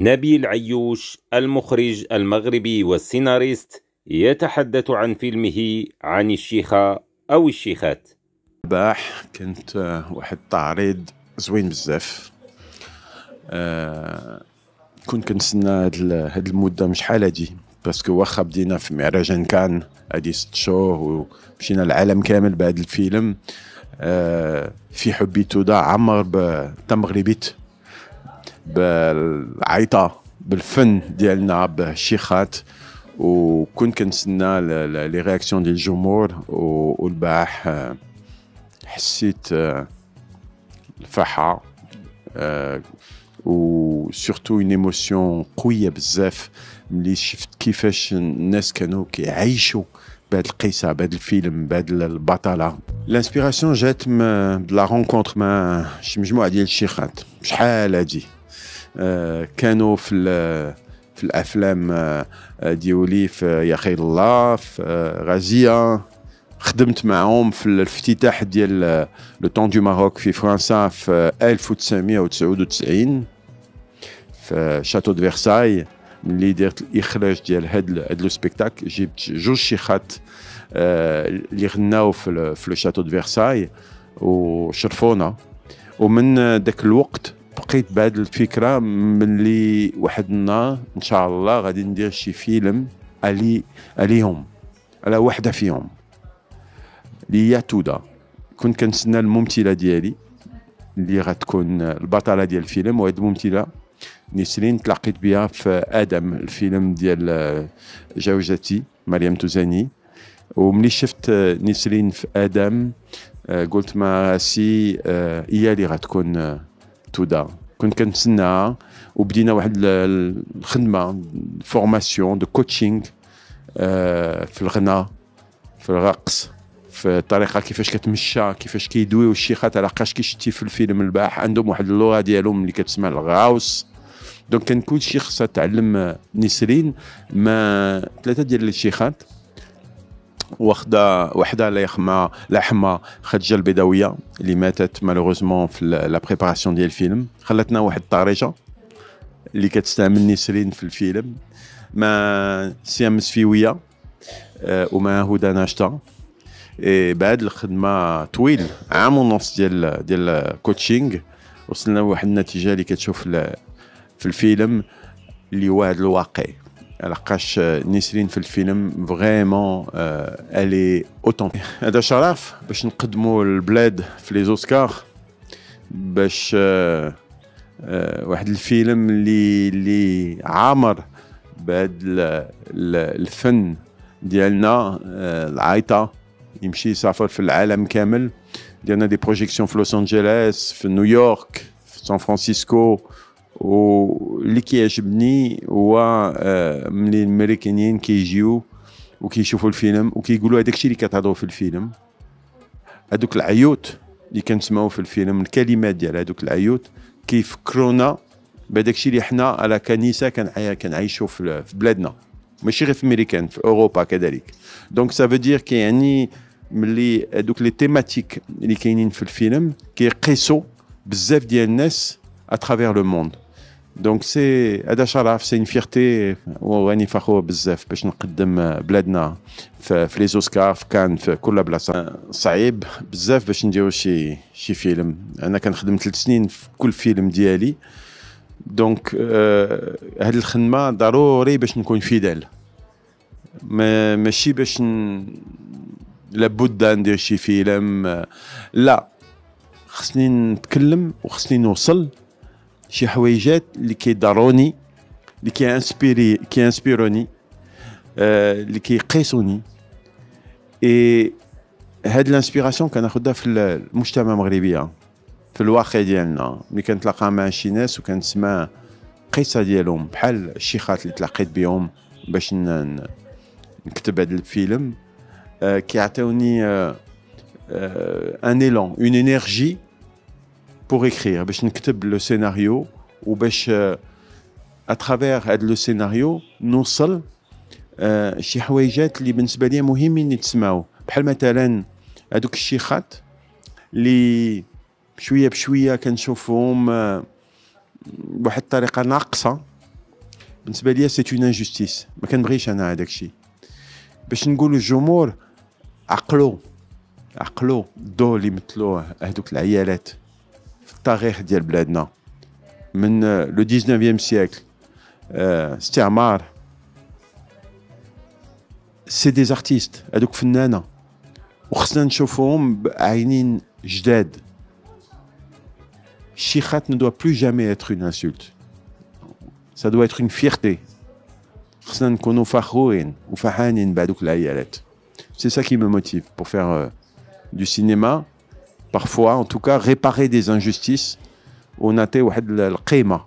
نبيل عيوش المخرج المغربي والسيناريست يتحدث عن فيلمه عن الشيخة أو الشيخات. البارح كانت واحد التعريض زوين بزاف. كنت كنتسنى هاد المدة مش شحال هادي، باسكو واخا بدينا في مهرجان كان هادي 6 شهور ومشينا العالم كامل بهاد الفيلم. في حبي تودا عمر بالتمغربيت بالعيطة بالفن ديالنا بالشيخات، وكنت كنتسنى لي رياكسيون ديال الجمهور. والبارح حسيت الفرحة و سورتو اون ايموسيون قويه بزاف ملي شفت كيفاش الناس كانوا كيعيشوا بهذا القصه بهذا الفيلم بهذا البطله. الانسبيراسيون جات بلا رونكونتر مع شي مجموعه ديال الشيخات شحال هادي. كانوا في الافلام ديولي في يا خير الله في غازيه، خدمت معهم في الافتتاح ديال لو طون دو ماروك في فرنسا في 1999 في شاتو دو فرساي. ملي درت الاخراج ديال هاد لو سبيكتاكل جبت جوج شيخات اللي غناو في لو شاتو دو فرساي وشرفونا. ومن داك الوقت بقيت بهاد الفكره ملي واحد النهار ان شاء الله غادي ندير شي فيلم عليهم، على وحده فيهم اللي هي تودا. كنت كنتسنى الممثله ديالي اللي غتكون البطله ديال الفيلم، وهاد الممثله نسرين تلاقيت بها في ادم الفيلم ديال جوجتي مريم توزاني. وملي شفت نسرين في ادم قلت مع راسي هي اللي غتكون تودا. كنت كنتسناها وبدينا واحد الخدمه فورماسيون دو كوتشينغ في الغناء في الرقص في الطريقه كيفاش كتمشى كيفاش كيدويو الشيخات. علاقاش كي شتي في الفيلم البارح عندهم واحد اللغه ديالهم اللي كتسمع الغاوس. دونك كان كل شيخ خصها تعلم نسرين ما 3 ديال الشيخات، واخده وحده لحمه خدجه البيضاويه اللي ماتت مالوغوزمون في لا بريباراسيون ديال الفيلم. خلاتنا واحد الطريجه اللي كتستعمل نسرين في الفيلم مع سيام مسفيويه ومع هدى ناشطه. بعد الخدمه طويل عام ونص ديال كوتشينغ وصلنا لواحد النتيجه اللي كتشوف في الفيلم اللي هو هذا الواقع. لقاش نسرين في الفيلم فريمون الي اوتونتيك. هذا شرف باش نقدموا البلاد في لي زوسكار، باش واحد الفيلم اللي عامر بهذا الفن ديالنا العيطه يمشي يسافر في العالم كامل. ديالنا دي بروجيكسيون في لوس انجلوس في نيويورك في سان فرانسيسكو. واللي كيعجبني هو ملي الامريكانيين كيجيو وكيشوفوا الفيلم وكيقولوا هذاك الشيء اللي كتهضروا في الفيلم، هذوك العيوت اللي كنسمعوا في الفيلم الكلمات ديال هذوك العيوت كيفكرونا بهذاك الشيء اللي حنا على كنيسه كنعيشوا في بلادنا، ماشي غير في امريكان في اوروبا كذلك. دونك سا فو دير كيعني ملي هذوك لي تيماتيك اللي كاينين في الفيلم كيقيسوا بزاف ديال الناس اترافير لو موند. دونك سي هذا شرف سي فيرتي وراني فخور بزاف باش نقدم بلادنا في لي زوسكار في كان في كل بلاصه. صعيب بزاف باش نديرو شي فيلم. انا كنخدم 3 سنين في كل فيلم ديالي. دونك هاد الخدمه ضروري باش نكون فيدال، ماشي باش لابد ندير شي فيلم. لا، خصني نتكلم وخصني نوصل شي حويجات اللي كيضروني اللي كيانسبيروني اللي كيقيسوني. اي هاد الانسبيراسيون كناخدها في المجتمع المغربي في الواقع ديالنا. ملي كنتلاقى مع شي ناس وكنسمع قصه ديالهم بحال الشيخات اللي تلاقيت بهم باش نكتب هذا الفيلم كيعطيوني ان ايلون اون انرجي pour écrire باش نكتب لو سيناريو وباش اترافير هذا لو سيناريو نوصل شي حويجات اللي بالنسبه لي مهمين يتسمعوا. بحال مثلا هذوك الشيخات اللي بشويه بشويه كنشوفهم بواحد الطريقه ناقصه بالنسبه ليا سي اون انجستيس، ما كنبغيش انا هذاك الشيء. باش نقول للجمهور عقلوا الدور اللي مثلوه هذوك العيالات في التاريخ ديال بلادنا من لو 19 سيكل، استعمار. سي دي زارتيست، هذوك فنانه، وخصنا نشوفوهم بعينين جداد. الشيخات ne doit plus jamais être une insulte. Ça doit être une fierté. خصنا نكونوا فخورين وفرحانين بهذوك العيالات. C'est ça qui me motive pour faire du cinéma. Parfois, en tout cas, réparer des injustices ونعطي واحد القيمة